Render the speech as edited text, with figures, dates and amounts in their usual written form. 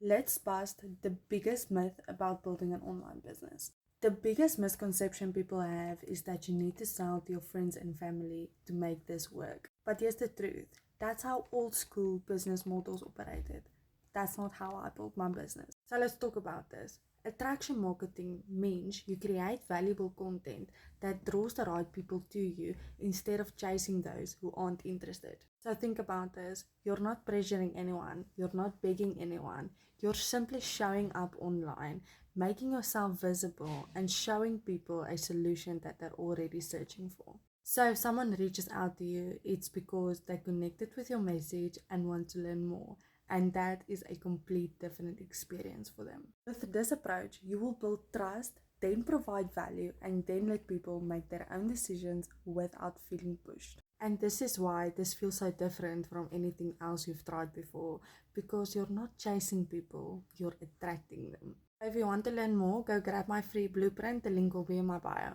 Let's bust the biggest myth about building an online business. The biggest misconception people have is that you need to sell to your friends and family to make this work. But here's the truth, that's how old school business models operated. That's not how I built my business. So let's talk about this. Attraction marketing means you create valuable content that draws the right people to you instead of chasing those who aren't interested. So think about this. You're not pressuring anyone, you're not begging anyone, you're simply showing up online, making yourself visible, and showing people a solution that they're already searching for. So if someone reaches out to you, it's because they connected with your message and want to learn more, and that is a complete different experience for them. With this approach, you will build trust, then provide value, and then let people make their own decisions without feeling pushed. And this is why this feels so different from anything else you've tried before, because you're not chasing people, you're attracting them. If you want to learn more, go grab my free blueprint, the link will be in my bio.